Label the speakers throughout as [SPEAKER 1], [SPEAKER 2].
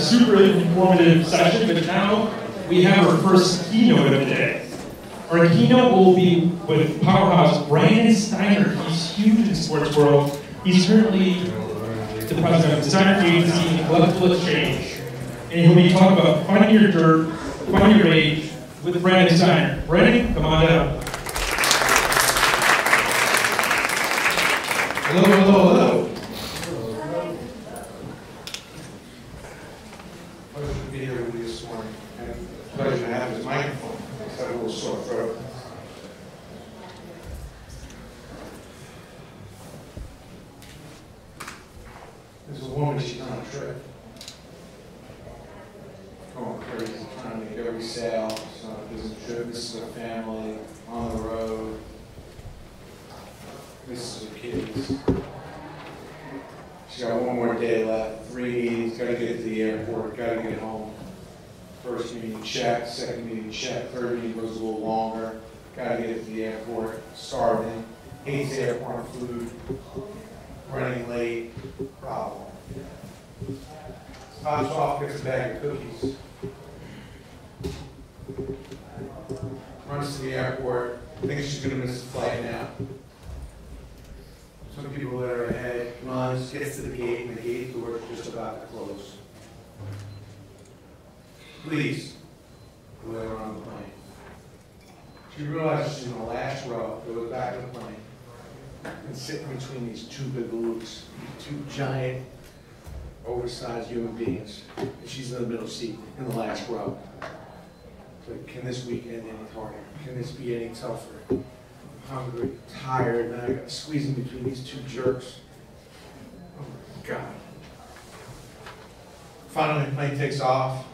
[SPEAKER 1] super informative session, but now we have our first keynote of the day. Our keynote will be with powerhouse Steiner. He's huge in the sports world. He's currently the president of the Steiner Agency and Collectible Exchange. And he'll be talking about finding your dirt, finding your age with Steiner. Brandon, come on down.
[SPEAKER 2] Hello, hello, hello. Pleasure to be here with you this morning, and pleasure to have this microphone. I got a little sore throat. There's a woman, she's on a trip. Going crazy, trying to make every sale. She's on a business trip. This is her family, on the road. This is her kids. She's got one more day left. 3 meetings, gotta get to the airport, gotta get home. First meeting, check. Second meeting, check. Third meeting goes a little longer. Gotta get to the airport, starving. Hates airport food. Running late. Problem. Stops off, gets a bag of cookies. Runs to the airport. Thinks she's gonna miss the flight now. Some people that are ahead, runs, gets to the gate, and the gate door is just about to close. Please, let her on the plane. She realizes she's in the last row, goes back to the plane, and sitting between these two big loops, two giant, oversized human beings. And she's in the middle seat, in the last row. Like, can this week end any harder? Can this be any tougher? Hungry, tired, and I got squeezing between these two jerks. Oh my God. Finally, the plane takes off.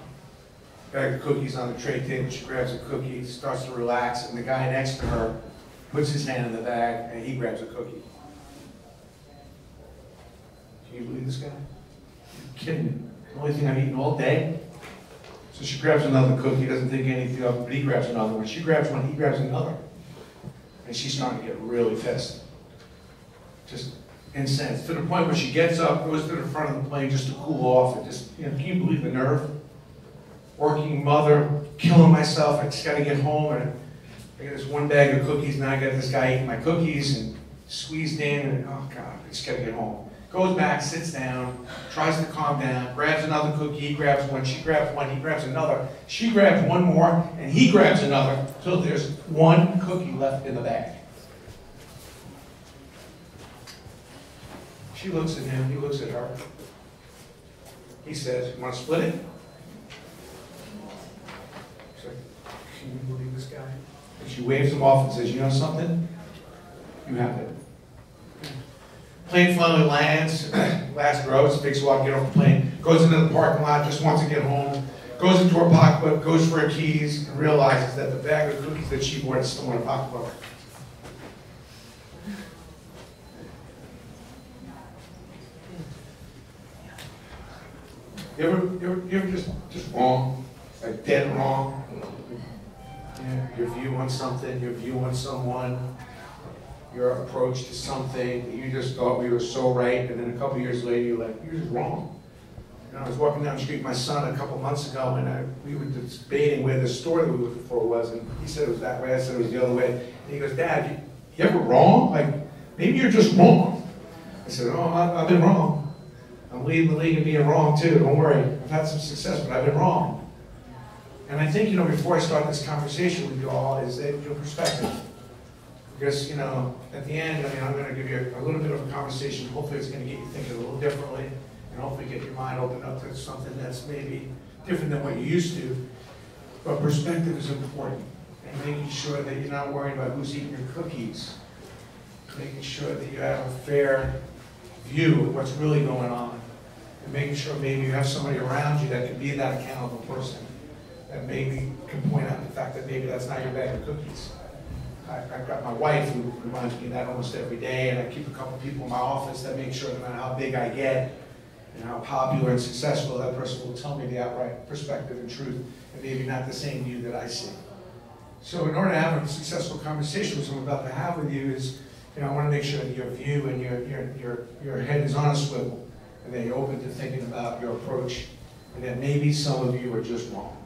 [SPEAKER 2] Bag of cookies on the tray table. She grabs a cookie, starts to relax, and the guy next to her puts his hand in the bag, and he grabs a cookie. Can you believe this guy? You're kidding me. The only thing I've eaten all day. So she grabs another cookie, doesn't think anything of it, but he grabs another one. She grabs one, he grabs another. And she's starting to get really pissed. Just incensed. To the point where she gets up, goes to the front of the plane just to cool off. And just, can you believe the nerve? Working mother, killing myself. I just got to get home. And I got this one bag of cookies. Now I got this guy eating my cookies and squeezed in. And oh God, I just got to get home. Goes back, sits down, tries to calm down, grabs another cookie, he grabs one, she grabs one, he grabs another, she grabs one more, and he grabs another, till there's one cookie left in the bag. She looks at him, he looks at her. He says, "You want to split it?" She's like, "Can you believe this guy?" And she waves him off and says, "You know something? You have it." Plane finally lands, last row, it's a big swat, get off the plane, goes into the parking lot, just wants to get home, goes into her pocketbook, goes for her keys, and realizes that the bag of cookies that she bought is still in her pocketbook. You ever just wrong, like dead wrong? Yeah, your view on something, your view on someone, your approach to something, you just thought we were so right, and then a couple years later you're like, you're just wrong. I was walking down the street with my son a couple months ago, and we were debating where the store that we were looking for was, and he said it was that way, I said it was the other way, and he goes, "Dad, you ever wrong? Like, maybe you're just wrong." I said, "Oh, I've been wrong. I'm leading the league in being wrong too, don't worry. I've had some success, but I've been wrong." And I think, before I start this conversation with you all, is that your perspective. Because, at the end, I'm going to give you a little bit of a conversation. Hopefully it's going to get you thinking a little differently, and hopefully get your mind opened up to something that's maybe different than what you used to. But perspective is important, and making sure that you're not worried about who's eating your cookies. Making sure that you have a fair view of what's really going on, and making sure maybe you have somebody around you that can be that accountable person, that maybe can point out the fact that maybe that's not your bag of cookies. I've got my wife who reminds me of that almost every day, and I keep a couple people in my office that make sure no matter how big I get and how popular and successful, that person will tell me the outright perspective and truth, and maybe not the same view that I see. So in order to have a successful conversation, which I'm about to have with you, is I want to make sure that your view and your head is on a swivel, and that you're open to thinking about your approach And that maybe some of you are just wrong.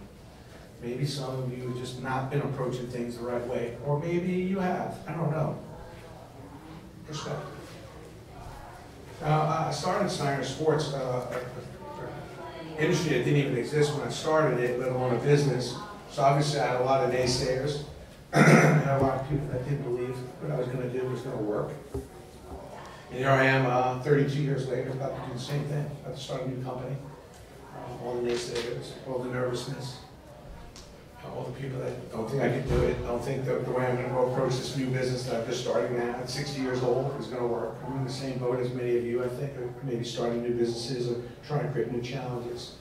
[SPEAKER 2] Maybe some of you have just not been approaching things the right way. Or maybe you have. I don't know. Perspective. I started Steiner Sports, industry that didn't even exist when I started it, let alone a business. So obviously I had a lot of naysayers. I had a lot of people that didn't believe what I was going to do was going to work. And here I am 32 years later, about to do the same thing, about to start a new company. All the naysayers, all the nervousness, all the people that don't think I can do it, don't think that the way I'm going to go approach this new business that I'm just starting now at 60 years old is going to work. I'm in the same boat as many of you, I think, maybe starting new businesses or trying to create new challenges.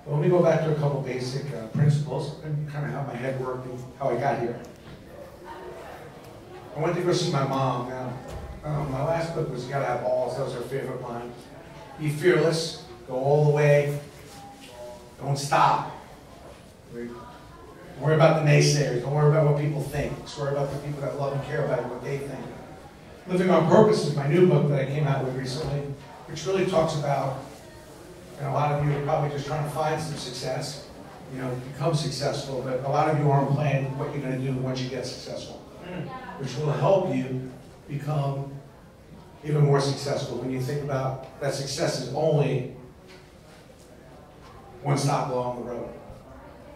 [SPEAKER 2] But let me go back to a couple basic principles and kind of how my head worked and how I got here. I went to go see my mom. Now, my last book was You Gotta Have Balls. That was her favorite line. Be fearless, go all the way, don't stop. Don't worry about the naysayers. Don't worry about what people think. Just worry about the people that love and care about you, what they think. Living on Purpose is my new book that I came out with recently, which really talks about, and a lot of you are probably just trying to find some success, become successful, but a lot of you aren't planning what you're going to do once you get successful, which will help you become even more successful when you think about that success is only one stop along the road.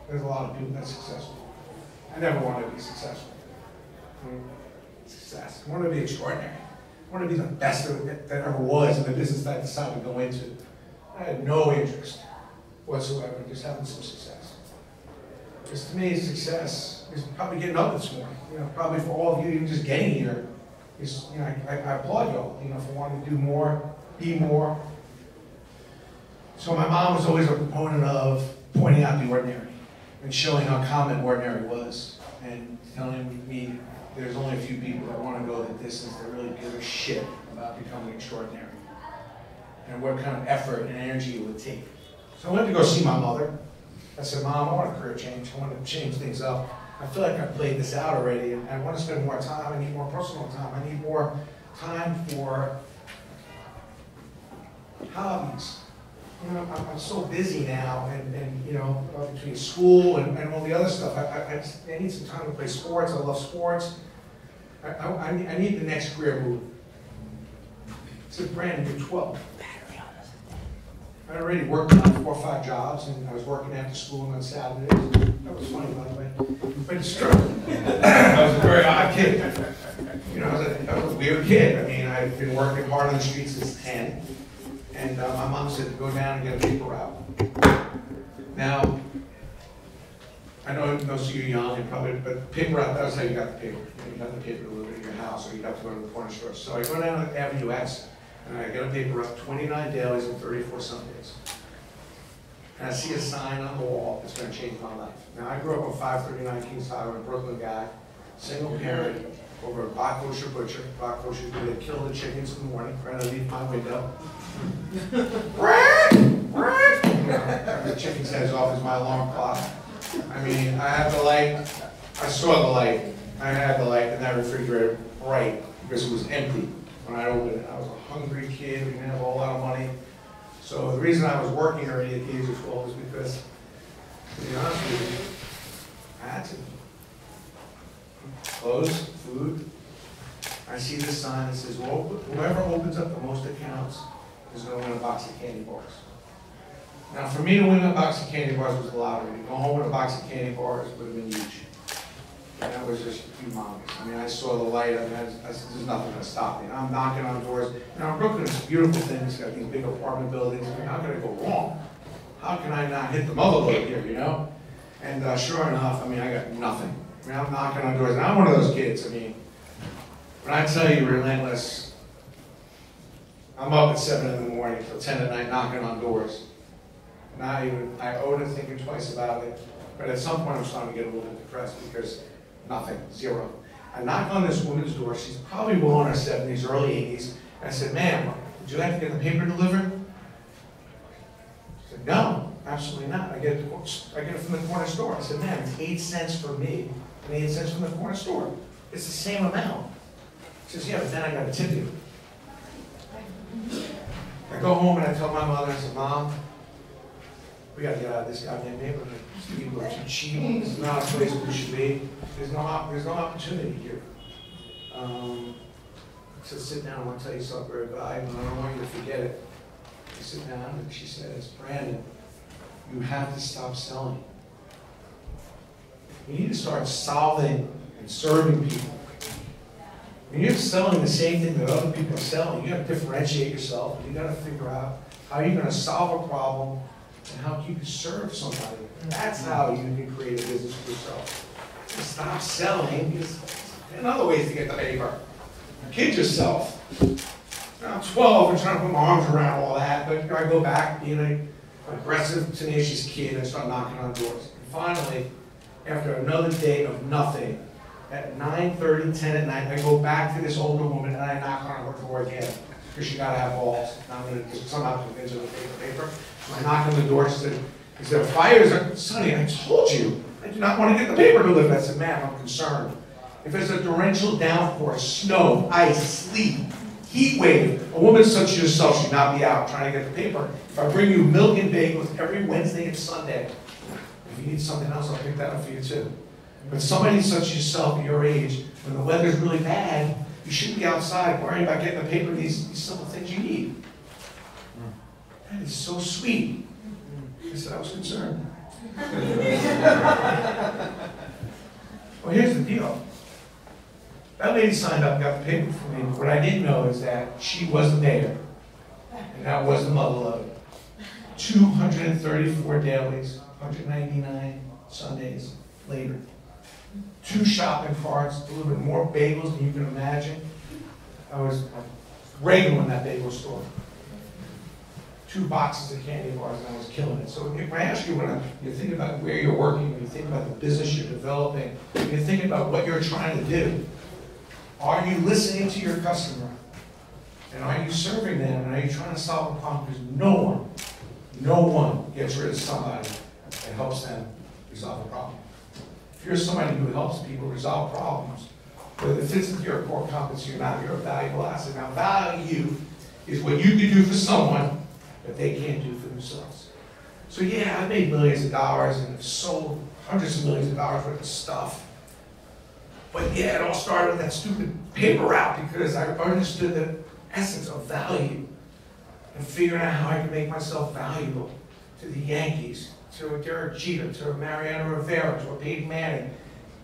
[SPEAKER 2] There's a lot of people that's successful. I never wanted to be successful. Success. I wanted to be extraordinary. I wanted to be the best that ever was in the business that I decided to go into. I had no interest whatsoever in just having some success. Because to me, success is probably getting up this morning. Probably for all of you, even just getting here, is, I applaud y'all, for wanting to do more, be more. So my mom was always a proponent of pointing out the ordinary and showing how common ordinary was, and telling me there's only a few people that want to go the distance that really give a shit about becoming extraordinary, and what kind of effort and energy it would take. So I went to go see my mother. I said, Mom, I want a career change. I want to change things up. I feel like I've played this out already, and I want to spend more time. I need more personal time. I need more time for hobbies. I'm so busy now, and between school and all the other stuff, I need some time to play sports. I love sports. I need the next career move. It's a brand new 12. I already worked on 4 or 5 jobs, and I was working after school and on Saturdays. That was funny, by the way. But it's true. I was a very odd kid. I was a weird kid. I mean, I've been working hard on the streets since 10. And my mom said to go down and get a paper route. Now, I know those of you young, but paper route, that was how you got the paper. You got the paper delivered to your house, or you got to go to the corner store. So I go down to Avenue X, and I get a paper route 29 dailies and 34 Sundays. And I see a sign on the wall that's going to change my life. Now, I grew up on 539 Kings Highway, a Brooklyn guy, single parent, over a Bach Kosher butcher. Bach Kosher, they kill the chickens in the morning, right underneath my window. The chicken's heads off is my alarm clock. I mean, I had the light, I saw the light. I had the light in that refrigerator bright because it was empty when I opened it. I was a hungry kid, we didn't have a whole lot of money. So the reason I was working already at the age of 12 was because, to be honest with you, I had to. Clothes, food. I see this sign that says, well, whoever opens up the most accounts is going to win a box of candy bars. Now, for me to win a box of candy bars was the lottery. To go home with a box of candy bars would have been huge. And that was just humongous. I mean, I saw the light. I said, there's nothing going to stop me. And I'm knocking on doors. Now, Brooklyn is a beautiful thing. It's got these big apartment buildings. I mean, how can I go wrong? How can I not hit the mother load here, And sure enough, I mean, I got nothing. I mean, I'm knocking on doors. And I'm one of those kids. I mean, when I tell you relentless, I'm up at 7 in the morning till 10 at night knocking on doors. Not even, I owed it thinking twice about it. But at some point I'm starting to get a little bit depressed because nothing, zero. I knock on this woman's door. She's probably well in her 70s, early 80s. And I said, ma'am, would you like to get the paper delivered? She said, no, absolutely not. I get it from the corner store. I said, ma'am, it's 8 cents for me and 8 cents from the corner store. It's the same amount. She says, yeah, but then I got to tip you. I go home and I tell my mother, I said, Mom, We got to get out of this goddamn neighborhood. These people are too cheap. This is not a place we should be. There's no opportunity here. So sit down, I want to tell you something very valuable, and I don't want you to forget it. I sit down, and she says, Brandon, you have to stop selling. You need to start solving and serving people. When you're selling the same thing that other people are selling, you got to differentiate yourself. You got to figure out how you're going to solve a problem and how you can serve somebody. That's how you can create a business for yourself. So stop selling. There's other ways to get the paper. Kid yourself. I'm 12 and trying to put my arms around all that, but I go back being an aggressive, tenacious kid and start knocking on doors. And finally, after another day of nothing, at 9:30, 10 at night, I go back to this older woman and I knock on her door again because she got to have balls. And I'm going to somehow convince her to take the paper. So I knock on the door. She said, "Is there fires?" Sonny, I told you, I do not want to get the paper delivered. I said, "Ma'am, I'm concerned. If there's a torrential downpour, snow, ice, sleet, heat wave, a woman such as yourself should not be out trying to get the paper. If I bring you milk and bagels every Wednesday and Sunday, if you need something else, I'll pick that up for you too. But somebody such as yourself at your age, when the weather's really bad, you shouldn't be outside worrying about getting the paper, these simple things you need." That is so sweet. I said, I was concerned. Well, here's the deal. That lady signed up and got the paper for me. What I didn't know is that she was the payer. And that was the mother load. 234 dailies, 199 Sundays later. 2 shopping carts, delivered more bagels than you can imagine. I was regular in that bagel store. 2 boxes of candy bars, and I was killing it. So when I ask you, when you think about where you're working, when you think about the business you're developing, when you're thinking about what you're trying to do, are you listening to your customer? And are you serving them? And are you trying to solve a problem? Because no one gets rid of somebody that helps them resolve a problem. If you're somebody who helps people resolve problems, whether it fits into your core competency or not, you're a valuable asset. Now, value is what you can do for someone that they can't do for themselves. So yeah, I made millions of dollars and have sold hundreds of millions of dollars worth of stuff. But yeah, it all started with that stupid paper route because I understood the essence of value and figuring out how I could make myself valuable to the Yankees, to a Derek Jeter, to a Mariano Rivera, to a Peyton Manning,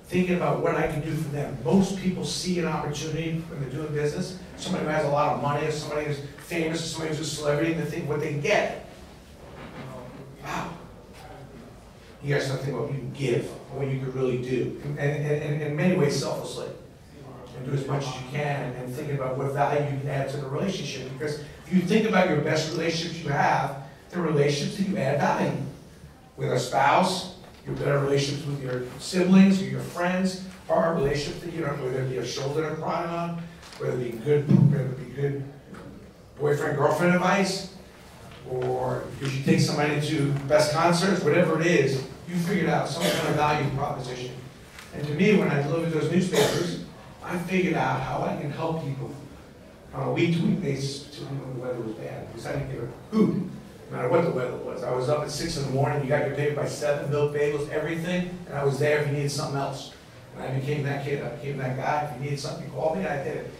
[SPEAKER 2] thinking about what I can do for them. Most people see an opportunity when they're doing business. Somebody who has a lot of money, or somebody who's famous, or somebody who's a celebrity, and they think what they can get. Wow. You guys start thinking about what you can give, what you could really do, and in many ways selflessly. And do as much as you can, and thinking about what value you can add to the relationship. Because if you think about your best relationships you have, they're relationships that you add value. With a spouse, your better relationships with your siblings or your friends are relationships that you don't, whether it be a shoulder to cry on, whether it be good boyfriend, girlfriend advice, or because you take somebody to best concerts, whatever it is, you figured out some kind of value proposition. And to me, when I delivered those newspapers, I figured out how I can help people on a week-to-week basis when the weather was bad, because I didn't give a hoot, no matter what the weather was. I was up at 6 in the morning, you got your paper by 7, milk, bagels, everything, and I was there if you needed something else. And I became that kid, I became that guy. If you needed something, you called me, I did it.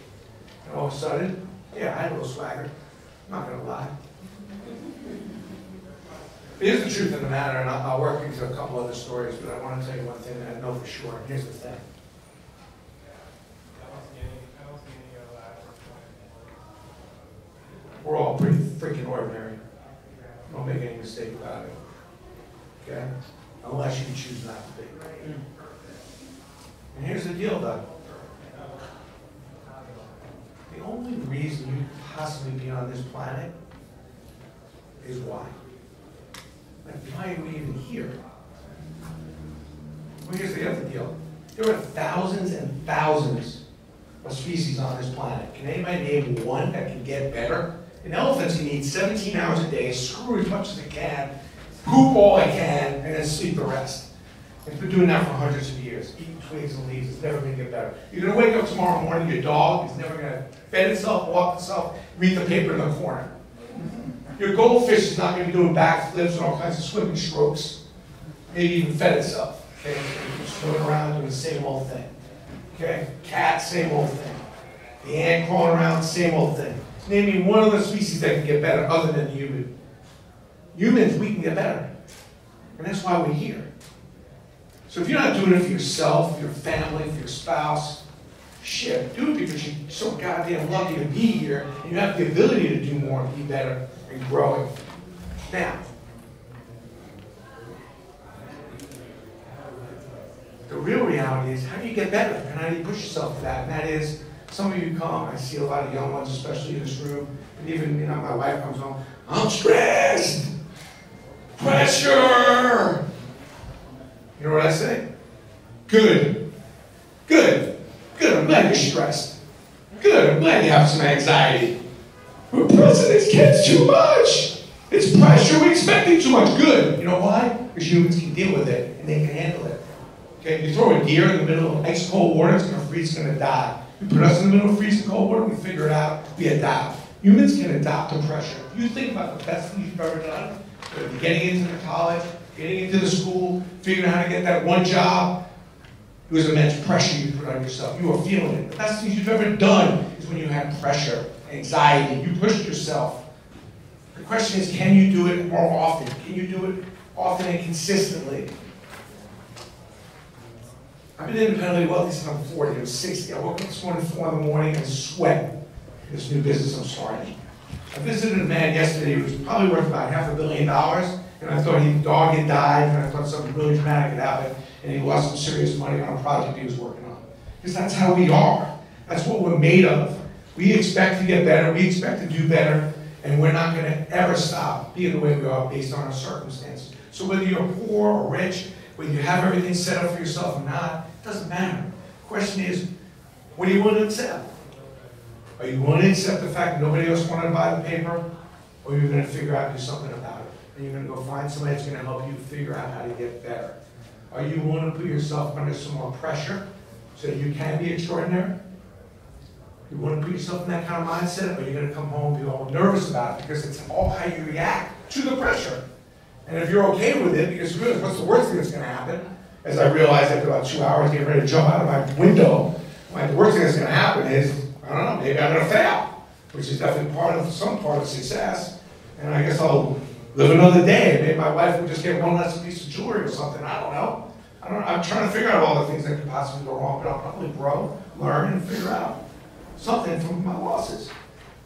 [SPEAKER 2] And all of a sudden, yeah, I had a little swagger. I'm not going to lie. But here's the truth of the matter, and I'll work into a couple other stories, but I want to tell you one thing that I know for sure. Here's the thing. We're all pretty freaking ordinary. Don't make any mistake about it. Okay? Unless you choose not to be. And here's the deal, though. The only reason you could possibly be on this planet is why. Like, why are we even here? Well, here's the other deal. There are thousands and thousands of species on this planet. Can anybody name one that can get better? An elephant can eat 17 hours a day, screw as much as it can, poop all it can, and then sleep the rest. It's been doing that for hundreds of years, eating twigs and leaves. It's never going to get better. You're going to wake up tomorrow morning, your dog is never going to fed itself, walk itself, read the paper in the corner. Your goldfish is not going to be doing backflips and all kinds of swimming strokes. Maybe even fed itself. Okay, swimming around doing the same old thing. Okay, cat, same old thing. The ant crawling around, same old thing. Name me one other species that can get better other than the human. Humans, we can get better. And that's why we're here. So if you're not doing it for yourself, your family, for your spouse, shit, do it because you're so goddamn lucky to be here and you have the ability to do more and be better and growing. Now, the real reality is how do you get better and how do you push yourself to that? And that is, some of you come, I see a lot of young ones, especially in this room, and even, my wife comes home, I'm stressed, pressure. You know what I say? Good, I'm glad you're stressed. Good, I'm glad you have some anxiety. We're pressing these kids too much. It's pressure, we're expecting too much. Good, you know why? Because humans can deal with it and they can handle it. Okay, you throw a deer in the middle of ice cold water, it's going to freeze, it's going to die. You put us in the middle of freezing cold water, we figure it out, we adapt. Humans can adapt to pressure. If you think about the best thing you've ever done, getting into the college, getting into the school, figuring out how to get that one job, it was immense pressure you put on yourself. You were feeling it. The best things you've ever done is when you had pressure, anxiety, you pushed yourself. The question is, can you do it more often? Can you do it often and consistently? I've been independently wealthy since I'm 40. I'm 60. I woke up this morning at 4 in the morning and sweat in this new business I'm starting. I visited a man yesterday who was probably worth about $500 million, and I thought his dog had died, and I thought something really dramatic had happened, and he lost some serious money on a project he was working on. Because that's how we are. That's what we're made of. We expect to get better, we expect to do better, and we're not going to ever stop being the way we are based on our circumstances. So whether you're poor or rich, whether you have everything set up for yourself or not, it doesn't matter. The question is, what do you want to accept? Are you going to accept the fact that nobody else wanted to buy the paper? Or are you going to figure out and do something about it? And you're going to go find somebody that's going to help you figure out how to get better? Are you willing to put yourself under some more pressure so that you can be extraordinary? You want to put yourself in that kind of mindset? Or are you going to come home and be all nervous about it? Because it's all how you react to the pressure. And if you're okay with it, because really, what's the worst thing that's going to happen? As I realized after about 2 hours getting ready to jump out of my window, the worst thing that's going to happen is, I don't know, maybe I'm going to fail, which is definitely some part of success. And I guess I'll live another day. Maybe my wife will just get one less piece of jewelry or something. I don't know. I'm trying to figure out all the things that could possibly go wrong, but I'll probably grow, learn, and figure out something from my losses.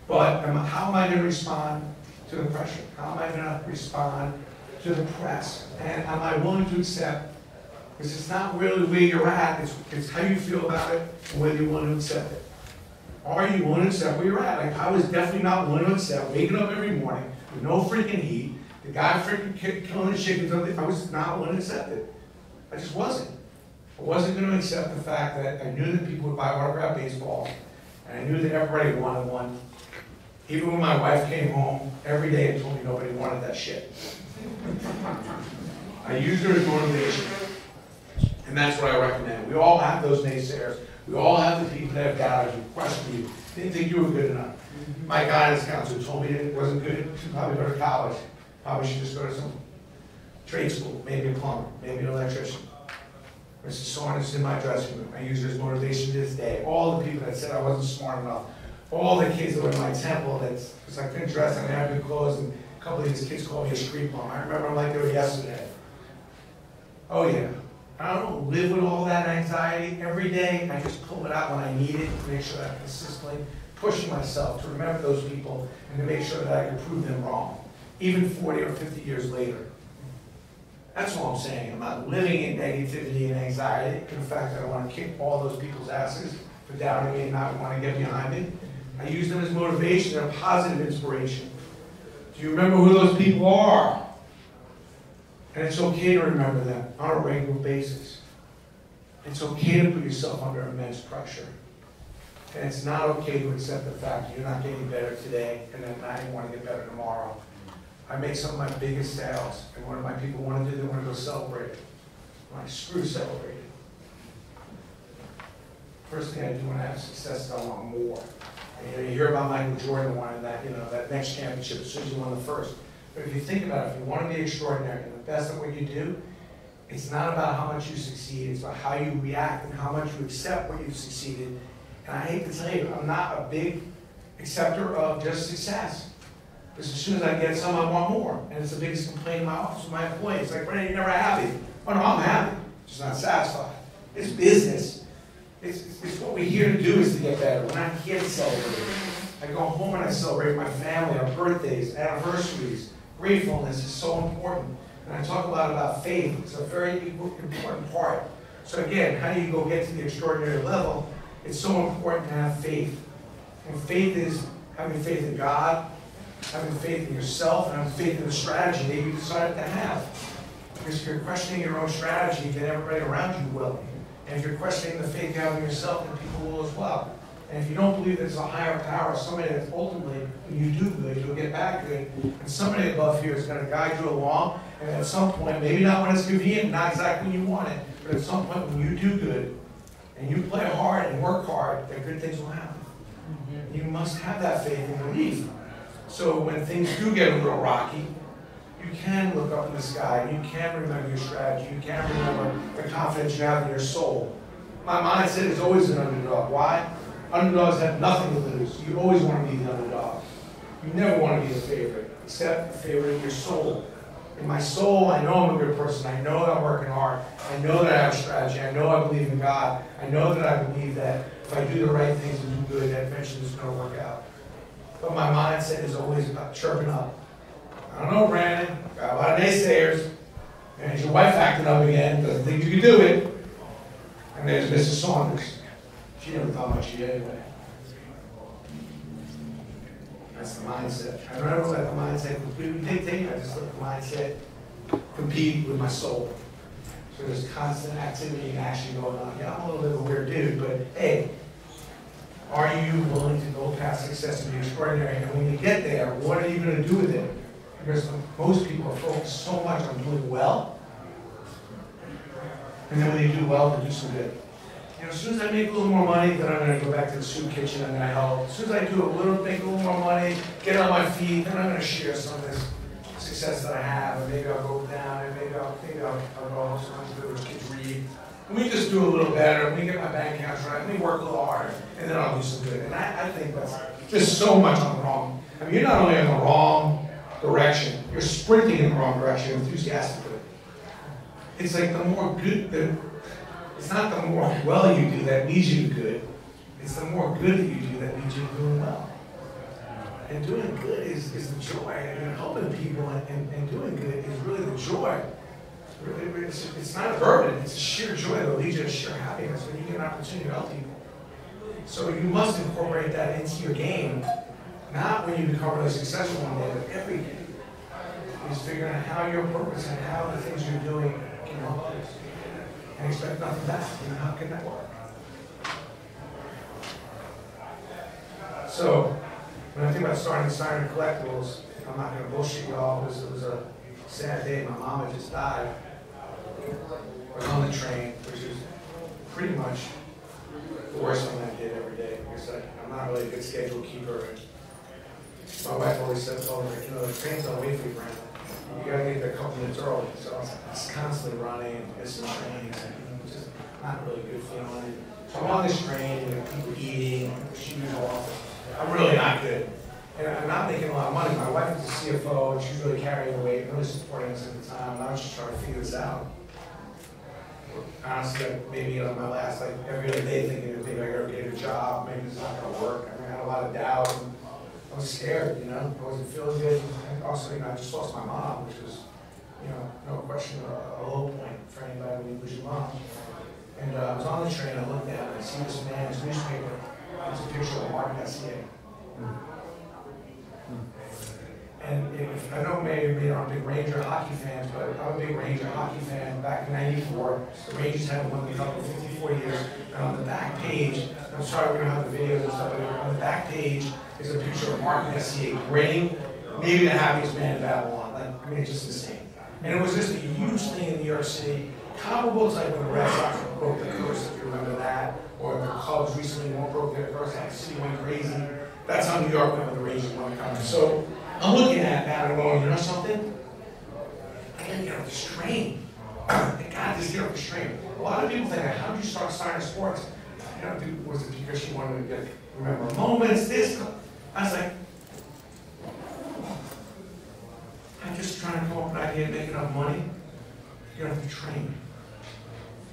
[SPEAKER 2] But how am I going to respond to the pressure? How am I going to respond to the press? And am I willing to accept? Because it's not really where you're at, it's how you feel about it and whether you want to accept it. Are you willing to accept where you're at? Like, I was definitely not willing to accept waking up every morning with no freaking heat, the guy freaking killing the chickens, I was not willing to accept it. I just wasn't. I wasn't going to accept the fact that I knew that people would buy autographed baseballs, and I knew that everybody wanted one. Even when my wife came home every day and told me nobody wanted that shit. I used her as motivation. And that's what I recommend. We all have those naysayers. We all have the people that have doubted you, questioned you, didn't think you were good enough. My guidance counselor told me that it wasn't good. You should probably go to college. Probably should just go to some trade school, maybe a plumber, maybe an electrician. Mrs. Soren is in my dressing room. I use her as motivation to this day. All the people that said I wasn't smart enough. All the kids that were in my temple because I couldn't dress and I had good clothes, and a couple of these kids called me a street bum. I remember them like they were yesterday. Oh yeah. I don't live with all that anxiety every day. I just pull it out when I need it to make sure that I'm consistently pushing myself to remember those people and to make sure that I can prove them wrong, even 40 or 50 years later. That's all I'm saying. I'm not living in negativity and anxiety. In fact, I want to kick all those people's asses for doubting me and not wanting to get behind me. I use them as motivation and a positive inspiration. Do you remember who those people are? And it's okay to remember them on a regular basis. It's okay to put yourself under immense pressure. And it's not okay to accept the fact that you're not getting better today and then now you want to get better tomorrow. I make some of my biggest sales, and what do my people want to do? They want to go celebrate it. I'm like, screw celebrate it. First thing I do when I have success is I want more. And, you hear about Michael Jordan winning that, that next championship as soon as he won the first. But if you think about it, if you want to be extraordinary and the best at what you do, it's not about how much you succeed, it's about how you react and how much you accept what you've succeeded. And I hate to tell you, I'm not a big acceptor of just success. Because as soon as I get some, I want more. And it's the biggest complaint in my office with my employees. It's like, Brandon, you're never happy. Oh no, I'm happy, just not satisfied. It's business. It's what we're here to do is to get better. We're not here to celebrate. I go home and I celebrate my family, our birthdays, anniversaries. Gratefulness is so important. And I talk a lot about faith. It's a very important part. So again, how do you go get to the extraordinary level? It's so important to have faith. And faith is having faith in God, having faith in yourself, and having faith in the strategy that you decided to have. Because if you're questioning your own strategy, then everybody around you will. And if you're questioning the faith you have in yourself, then people will as well. And if you don't believe there's a higher power, somebody that's ultimately, when you do good, you'll get back good, and somebody above here is going to guide you along, and at some point, maybe not when it's convenient, not exactly when you want it, but at some point when you do good, and you play hard and work hard, then good things will happen. You must have that faith and belief. So when things do get a little rocky, you can look up in the sky, and you can remember your strategy, you can remember the confidence you have in your soul. My mindset is always an underdog. Why? Underdogs have nothing to lose. You always want to be the underdog. You never want to be the favorite, except the favorite in your soul. In my soul, I know I'm a good person. I know that I'm working hard. I know that I have a strategy. I know I believe in God. I know that I believe that if I do the right things and do good, that eventually it's going to work out. But my mindset is always chirping up. I don't know, Brandon. Got a lot of naysayers. And is your wife acting up again? Doesn't think you can do it. And there's Mrs. Saunders. She never thought much of you anyway. That's the mindset. I don't ever let the mindset completely dictate. I just let the mindset compete with my soul. So there's constant activity and action going on. Yeah, I'm a little bit of a weird dude, but hey, are you willing to go past success and be extraordinary? And when you get there, what are you going to do with it? Because most people are focused so much on doing well, and then when you do well, they do some good. As soon as I make a little more money, then I'm going to go back to the soup kitchen and I'm going to help. As soon as I do make a little more money, get on my feet, then I'm going to share some of this success that I have. And maybe I'll go down, and maybe I'll go sometimes do what kids read. Let me just do a little better. Let me get my bank accounts right. Let me work a little harder, and then I'll do some good. And I think that's just so much on the wrong. I mean, you're not only in the wrong direction, you're sprinting in the wrong direction enthusiastically. It's like the more good, it's not the more well you do that leads you to good. It's the more good that you do that leads you to doing well. And doing good is the joy. And helping people and doing good is really the joy. It's not a burden. It's a sheer joy that leads you to sheer happiness when you get an opportunity to help people. So you must incorporate that into your game, not when you become really successful one day, but every day. Is figuring out how your purpose and how the things you're doing can help others. And expect nothing back. How can that work? So, when I think about starting Steiner Collectibles, I'm not going to bullshit y'all. It was a sad day. My mom had just died. I was on the train, which is pretty much the worst thing I did every day. Because I'm not really a good schedule keeper. And my wife always said, the trains don't wait for you, Brandon. You gotta get there a couple minutes early. So I was constantly running, missing trains, and it was just not really a good feeling. So I'm on this train, people eating, shoes off. I'm really not good. And I'm not making a lot of money. My wife is a CFO, and she's really carrying the weight, really supporting us at the time. And I was just trying to figure this out. Honestly, maybe on my last, every other day thinking, maybe I gotta get a job, maybe this is not gonna work. I had a lot of doubt. I was scared, I wasn't feeling good. And also, I just lost my mom, which was, no question, a low point for anybody when you lose your mom. And I was on the train, I looked down, and I see this man's newspaper. It's a picture of Mark Messier. And if I know maybe I'm a big Ranger hockey fan, but I'm a big Ranger hockey fan back in '94. The Rangers haven't won the cup in 54 years. And on the back page, I'm sorry we don't have the videos and stuff, but on the back page is a picture of Mark Messier grinning, maybe the happiest man in Babylon. It's just insane. And it was just a huge thing in New York City, comparable to when the Red Sox broke the curse, if you remember that, or the Cubs recently broke their curse, and the city went crazy. That's how New York went with the raising one country. So I'm looking at that and going, you know something? I gotta get off this train. I gotta just get off this train. A lot of people think, how did you start Steiner Sports? You know, dude, was it because she wanted to remember moments, this? I was like, I'm just trying to come up with an idea to make enough money to get off the train.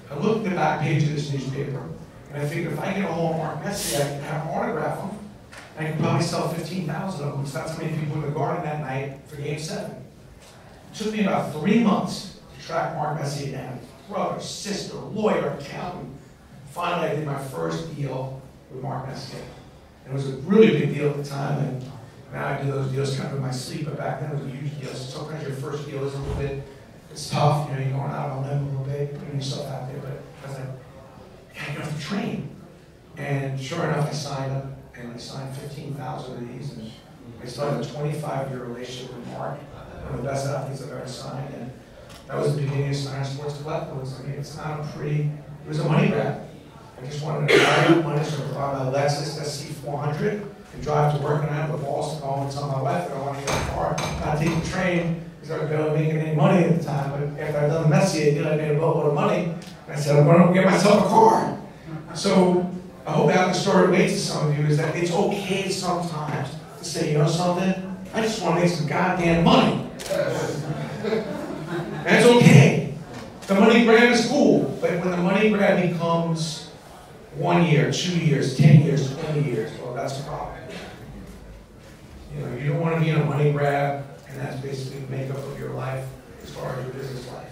[SPEAKER 2] I looked at the back page of this newspaper, and I figured if I get a hold of Mark Messier, I can have him autograph them, and I can probably sell 15,000 of them, because that's how many people in the garden that night for Game 7. It took me about 3 months to track Mark Messier down. Brother, sister, lawyer, accountant. Finally, I did my first deal with Mark Messier. And it was a really big deal at the time, and now I do those deals kind of in my sleep, but back then it was a huge deal. So sometimes your first deal is a little bit, it's tough, you know, you're going out on a limb a little bit, putting yourself out there, but I was like, I gotta get off the train. And sure enough, I signed up, and I signed 15,000 of these, and I started a 25-year relationship with Mark, one of the best athletes I've ever signed, and that was the beginning of Steiner Sports Collectibles. I mean, it's not a pretty, it was a money grab. I just wanted to buy money, so I bought my Lexus SC400 and drive to work, and I have the balls to go home and tell my wife that I want to get a car, not take the train, because I was barely making any money at the time. But after I'd done the Messier deal, I made a boatload of money, and I said, I'm going to get myself a car. So I hope that the story relates to some of you is that it's okay sometimes to say, you know something, I just want to make some goddamn money. And it's okay. The money grab is cool, but when the money grab becomes 1 year, 2 years, 10 years, 20 years, well, that's a problem. You know, you don't want to be in a money grab, and that's basically the makeup of your life as far as your business life.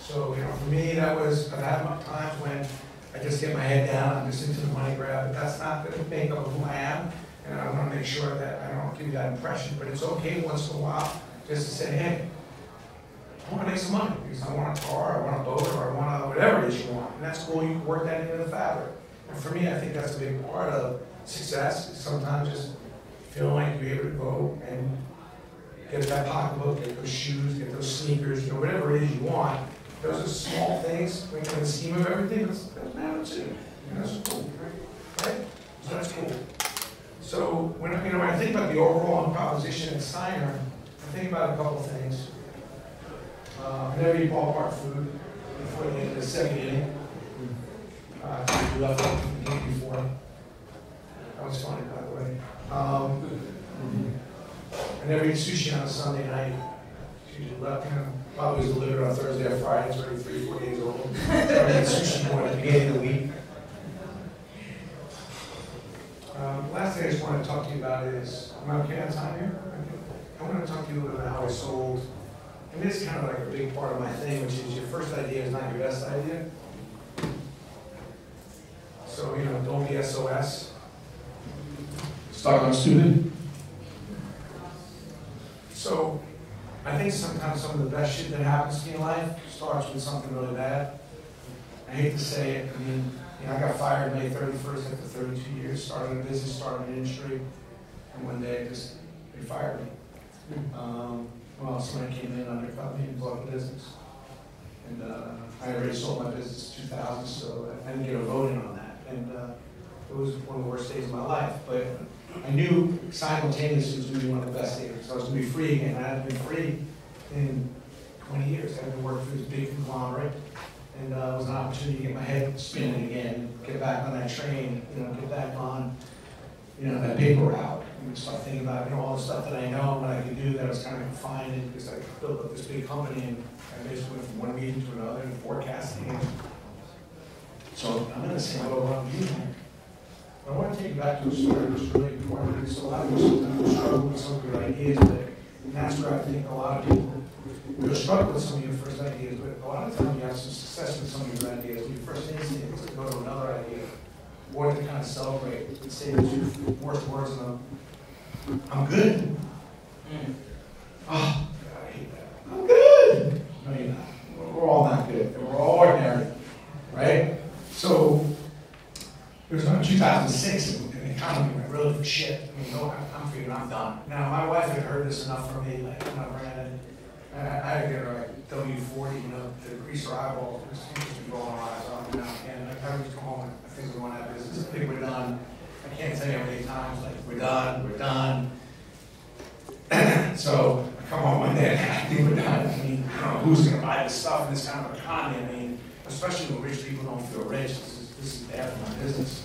[SPEAKER 2] So, you know, for me, that was, I've had times when I just get my head down, I'm just into the money grab, but that's not the makeup of who I am, and I want to make sure that I don't give you that impression, but it's okay once in a while just to say, hey, I want to make some money, because I want a car, I want a boat, or I want whatever it is you want, and that's cool, you can work that into the fabric. And for me, I think that's a big part of success, is sometimes just feeling like you're able to go and get that pocketbook, get those shoes, get those sneakers, you know, whatever it is you want. Those are small things, like in the scheme of everything, that's matter too. And that's cool, right? So that's cool. So when I think about the overall proposition at Steiner, I think about a couple of things. I never eat ballpark food before the end of the second inning. We left it the game before. That was funny, by the way. I never eat sushi on a Sunday night. Usually left, probably was delivered on Thursday or Friday. It's already 3 or 4 days old. Started eating sushi more at the beginning of the week. Last thing I just want to talk to you about is, am I okay on time here? I want to talk to you a little bit about how I sold. And this is kind of like a big part of my thing, which is your first idea is not your best idea. So, you know, don't be SOS. Stuck on stupid. So, I think sometimes some of the best shit that happens to me in life starts with something really bad. I hate to say it. I mean, you know, I got fired May 31st after 32 years, started a business, started an industry, and one day they fired me. Well, somebody came in, undercut me, and bought the business. And I already sold my business in 2000, so I didn't get a vote in on that. And it was one of the worst days of my life. But I knew simultaneously it was going to be one of the best days. So I was going to be free again. I hadn't been free in 20 years. I had been working for this big conglomerate. And it was an opportunity to get my head spinning again, get back on that train, you know, get back on, you know, that paper route. And start thinking about, you know, all the stuff that I know and what I could do that I was kind of confined because I built up this big company and I basically went from one meeting to another and forecasting. And so I'm going to say hello around you. But I want to take you back to a story that's really important because a lot of us sometimes struggle with some of your ideas, but that's where I think a lot of people will struggle with some of your first ideas, but a lot of times you have some success with some of your ideas. Your first instinct is to go to another idea or to kind of celebrate and say the two worst words in them. I'm good. Oh, God, I hate that. I'm good. No, you're not. We're all not good. We're all ordinary, right? So it was around 2006, and the economy went really for shit. I mean, no, I'm figuring I'm done. Now, my wife had heard this enough from me, like, when I ran it. I had to get her, like, W-40, you know, to grease her eyeballs. This thing was rolling her eyes on, you know, and I would come home, I think we want to have business. I think we're done. I can't tell you how many times, like, we're done. So I come home one day, I think we're done. I mean, I don't know who's going to buy this stuff in this kind of economy. I mean, especially when rich people don't feel rich. This is bad for my business.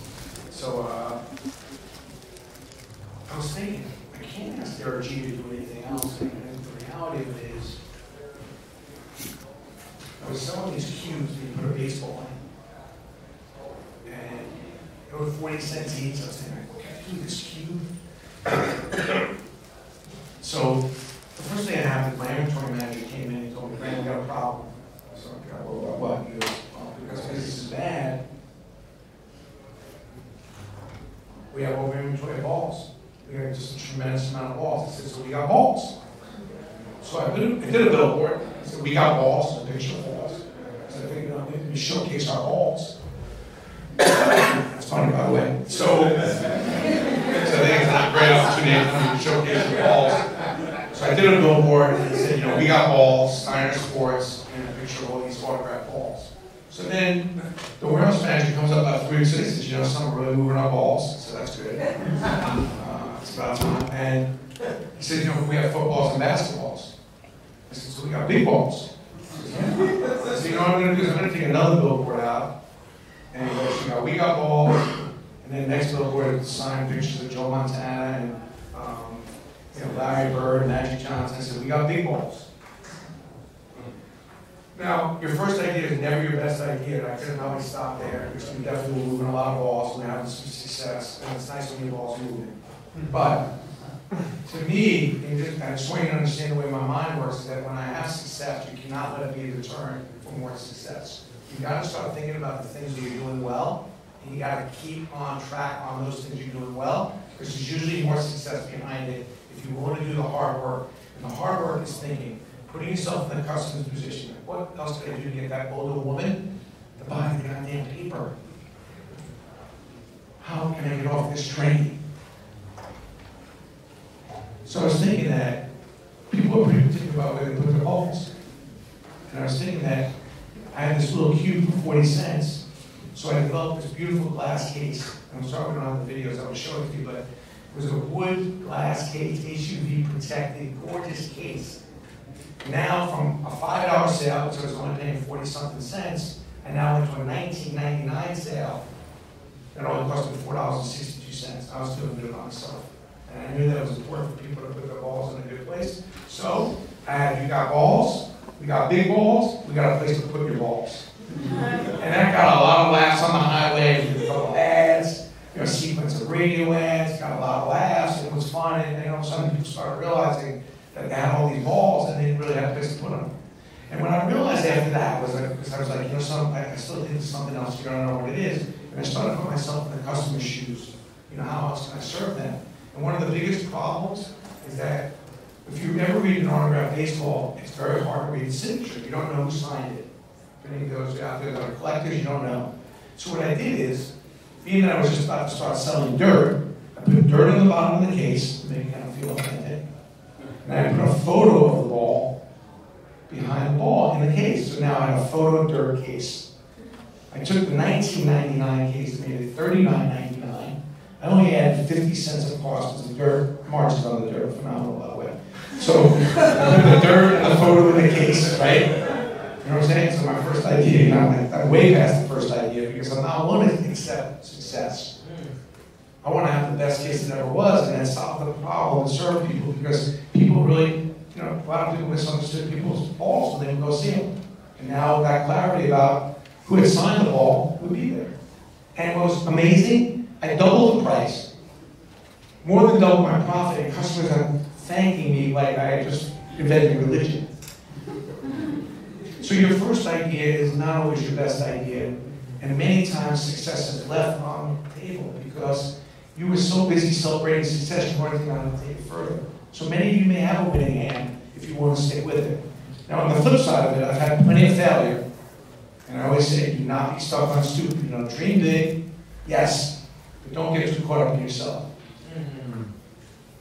[SPEAKER 2] So I was thinking, I can't ask Derek G to do anything else. And the reality of it is, I was selling these cubes that you put a baseball in. And they were 40 cents each. I was thinking, what can I do with this cube? So the first thing that happened, my inventory manager came in and told me, "Brandon, we got a problem." So I got, "Well, what?" He goes, "Oh, because this is bad. We have over inventory of balls. We got just a tremendous amount of balls." I said, "So we got balls." So I did a billboard. I said, "We got balls," a picture of balls. I said, "You know, maybe we showcase our balls." That's funny, by the way. So I think it's a great opportunity to showcase your balls. So I did a billboard and said, "We got balls, Steiner Sports," and a picture of all these autographed balls. So then the warehouse manager comes up about 3 weeks later and says, "Some are really moving our balls." So that's good. It's about time. And he said, "We have footballs and basketballs." I said, "So we got big balls." He said, "Yeah." I said, "What I'm going to do is I'm going to take another billboard out." And he goes, "We got balls." And then next billboard, signed pictures of Joe Montana and Larry Bird, Magic Johnson. I said, "We got big balls." Now, your first idea is never your best idea. I could probably stop there because we definitely were moving a lot of balls. We're having some success, and it's nice when your balls moving. But to me, I just want you to understand the way my mind works, is that when I have success, you cannot let it be a deterrent for more success. You got to start thinking about the things that you're doing well, and you got to keep on track on those things you're doing well, because there's usually more success behind it if you want to do the hard work. And the hard work is thinking, putting yourself in the customer's position. What else can I do to get that older woman to buy the goddamn paper? How can I get off this train? So I was thinking that people are pretty particular about where they put their balls. And I was thinking that I had this little cube for 40 cents, so I developed this beautiful glass case. And I'm sorry we don't have the videos, I will show it to you, but it was a wood glass case, SUV protected, gorgeous case. Now from a $5 sale, which I was only paying 40-something cents, and now went to a $19.99 sale that only cost me $4.62. I was doing it on myself. And I knew that it was important for people to put their balls in a good place. So I had, you got balls, we got big balls, we got a place to put your balls. And that got a lot of laughs on the highway. We did a couple ads, a sequence of radio ads, got a lot of laughs, and it was fun. And then all of a sudden people started realizing that they had all these balls and they didn't really have a place to put them. And what I realized after that was that, because I was like, I still think there's something else, you don't know what it is. And I started putting myself in the customer's shoes. How else can I serve them? And one of the biggest problems is that if you ever read an autographed baseball, it's very hard to read the signature. You don't know who signed it. If any of those out there that are collectors, you don't know. So what I did is, being that I was just about to start selling dirt, I put dirt on the bottom of the case to make it kind of feel authentic. And I put a photo of the ball behind the ball in the case. So now I have a photo dirt case. I took the $19.99 case and made it $39.99. I only added 50 cents of cost because the dirt, margins on the dirt are phenomenal, by the way. So I put the dirt and the photo in the case, right? You know what I'm saying? So my first idea, I'm way past the first idea because I want to accept success. I want to have the best case that ever was and then solve the problem and serve people, because people really, a lot of people misunderstood people's balls when they would go see them. And now that clarity about who had signed the ball would be there. And what was amazing, I doubled the price, more than doubled my profit, and customers are thanking me like I had just invented religion. So your first idea is not always your best idea, and many times success is left on the table because you were so busy celebrating success you weren't even going to take it further. So many of you may have a winning hand if you want to stick with it. Now on the flip side of it, I've had plenty of failure, and I always say, do not be stuck on stupid. Dream big, yes, but don't get too caught up in yourself.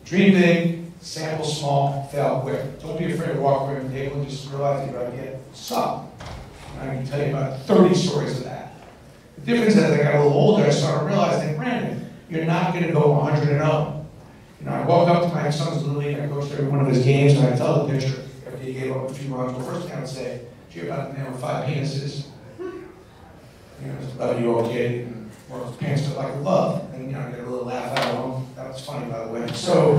[SPEAKER 2] Dream big, sample small, fail quick. Don't be afraid to walk around the table and just realize you're going to get sucked. And I can tell you about 30 stories of that. The difference is, as I got a little older, I started realizing, Brandon, you're not going to go 100-0. You know, I walk up to my son's little league, I coached every one of his games, and I tell the pitcher, after he gave up a few runs, well, first thing I would say, you're about to man with 5 penises. You know, it's an 11-year-old kid, and well, his pants look like a glove. And, you know, I get a little laugh out of him. That was funny, by the way. So,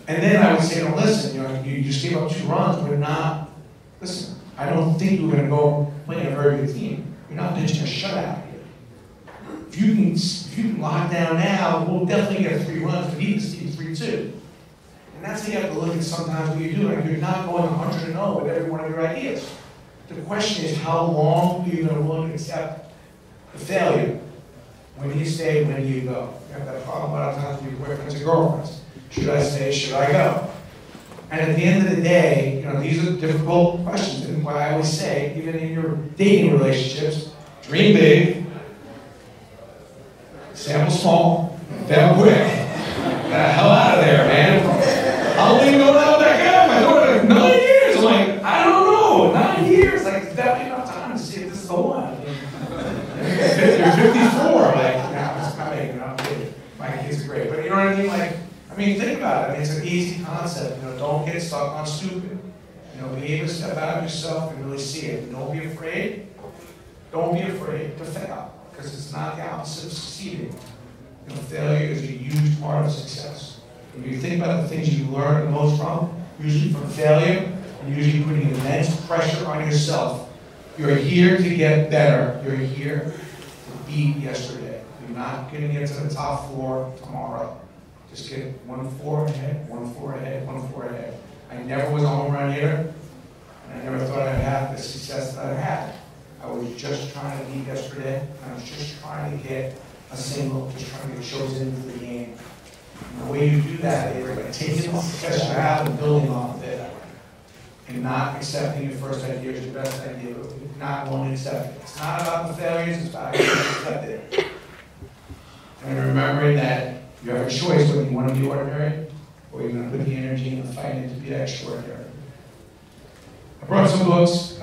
[SPEAKER 2] and then I would say, no, listen, you know, you just gave up 2 runs, but not, listen, I don't think you're going to go play a very good team. You're not pitching a shutout here. If you can lock down now, we'll definitely get 3 runs, but he can see 3-2. And that's how you have to look at sometimes what you do. Like, you're not going 100-0 with every one of your ideas. The question is, how long are you going to willing to accept the failure? When do you stay, when do you go? You have that problem a lot of times with your boyfriends and girlfriends. Should I stay, should I go? And at the end of the day, you know, these are difficult questions. And what I always say, even in your dating relationships, dream big, sample small, fail quick. Get the hell out of there, man. How long are you going out with that guy? My daughter, 9 years. I'm like, I don't know, 9 years. Like, it's definitely enough time to see if this is the one. You're 54. Like, no, it's not making up. My kids are great. But you know what I mean? Like, I mean, think about it. I mean, it's an easy concept. You know, don't get stuck on stupid. You know, be able to step out of yourself and really see it. Don't be afraid. Don't be afraid to fail, because it's not the opposite of succeeding. You know, failure is a huge part of success. When you think about the things you learn the most from, usually from failure, and usually putting immense pressure on yourself. You're here to get better. You're here to beat yesterday. You're not going to get to the top 4 tomorrow. Just get 1 floor ahead, 1 floor ahead, 1 floor ahead. I never was a home run hitter, and I never thought I'd have the success that I had. I was just trying to beat yesterday, and I was just trying to get a single, just trying to get chosen into the game. And the way you do that is by taking the success you have and building off of it, and not accepting your first idea as your best idea, but not wanting to accept it. It's not about the failures, it's about how you accept it. And remembering that you have a choice whether you want to be ordinary or you're going to put the energy and the fight in to be extraordinary. I brought some books.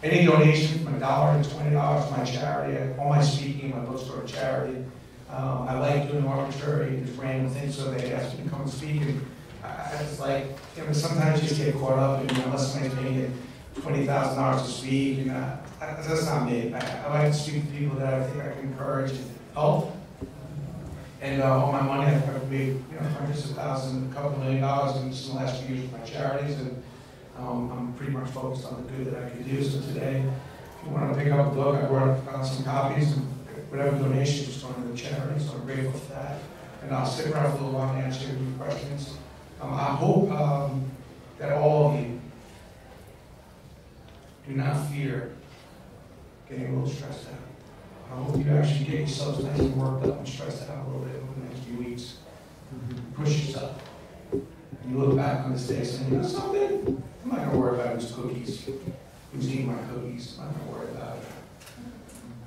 [SPEAKER 2] Any donation from $1 to $20 to my charity. All my speaking, my books go to charity. I like doing arbitrary, just random things, so they ask me to come and speak. And I just like, you know, sometimes you just get caught up in, unless somebody's paying you $20,000 to speak, and that's not me. I like to speak to people that I think I can encourage and help. And all my money, I've made, you know, hundreds of thousands, a couple $1 million in just the last few years with my charities, and I'm pretty much focused on the good that I can do. So today, if you want to pick up a book, I brought some copies, and whatever donation is going to the charity, so I'm grateful for that. And I'll stick around for a little while and answer your questions. I hope that all of you do not fear getting a little stressed out. I hope you actually get yourselves nice and worked up and stressed out a little bit over the next few weeks. Push yourself. And you look back on this day saying, you know something? I'm not going to worry about whose cookies, who's eating my cookies. I'm not going to worry about it.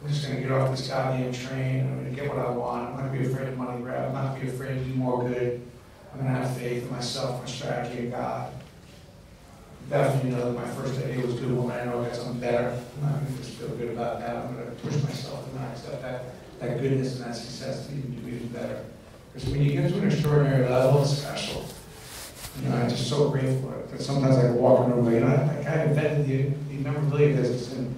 [SPEAKER 2] I'm just going to get off this goddamn train. I'm going to get what I want. I'm not going to be afraid of money grab. I'm not going to be afraid to do more good. I'm going to have faith in myself, my strategy, and God. Definitely know that my first idea was good, when I know I got something better. I'm not going to just feel good about that. I'm going to push myself and not accept that goodness and that success to even do even better. Because when you get to an extraordinary level, it's special. You know, I'm just so grateful that sometimes I walk in a way, you know, that guy invented the memorabilia business, and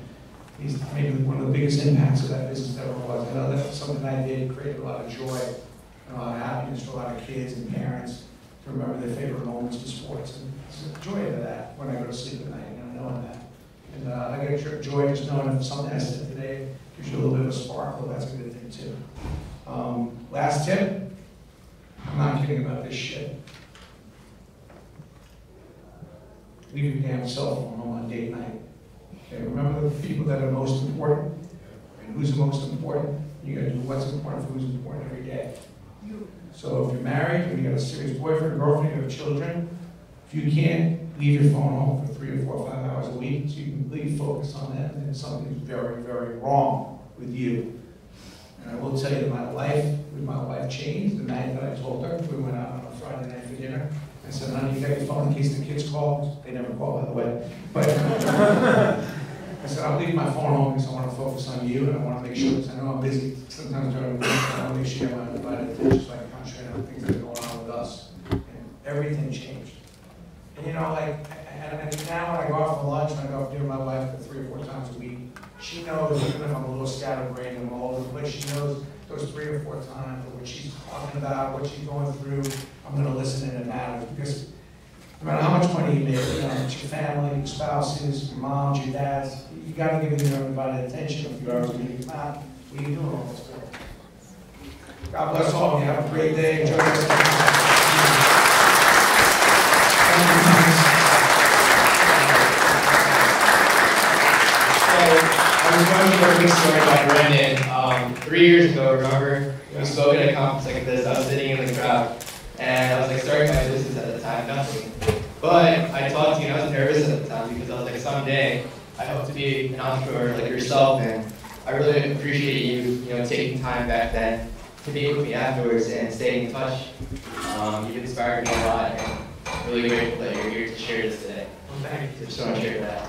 [SPEAKER 2] he's maybe one of the biggest impacts of that business ever was. I know that's something I did, created a lot of joy and a lot of happiness for a lot of kids and parents to remember their favorite moments in sports. And it's a joy of that when I go to sleep at night, you know, knowing that. And I get joy just knowing if something I said today gives you a little bit of a sparkle. That's a good thing too. Last tip, I'm not kidding about this shit. Leave your damn cell phone home on date night. Okay, remember the people that are most important and who's most important. You gotta do what's important for who's important every day. So if you're married, and you got a serious boyfriend, girlfriend, you have children, if you can't leave your phone home for 3 or 4 or 5 hours a week, so you can completely focus on that, then something's very, very wrong with you. And I will tell you that my wife changed the night that I told her. We went out on a Friday night for dinner. I said, honey, you got your phone in case the kids call. They never call, by the way. But I said, I'll leave my phone home because I want to focus on you, and I want to make sure, because I know I'm busy sometimes during the week, and I want to make sure you have my undivided attention so I can concentrate on things that are going on with us. And everything changed. And you know, like, and now when I go out for lunch, and I go out dinner with my wife 3 or 4 times a week, she knows, even if I'm a little scatterbrained and all over the place, she knows those 3 or 4 times what she's talking about, what she's going through, I'm going to listen and it matters. Because no matter how much money you make, you know, it's your family, your spouses, your moms, your dads, you got to give them your undivided attention. If you are going to not, what are you doing all this for? God bless all of you. Have a great day. Enjoy this.
[SPEAKER 3] I was going to share a quick story about Brandon. 3 years ago, remember, we spoke at a conference like this. I was sitting in the crowd, and I was like starting my business at the time, nothing. But I talked to you, and I was nervous at the time because I was like, someday I hope to be an entrepreneur like yourself, and I really appreciate you, taking time back then to be with me afterwards and staying in touch. You've inspired me a lot, and I'm really grateful that you're here to share this today.
[SPEAKER 2] Well, thank you.
[SPEAKER 3] Just want to share that.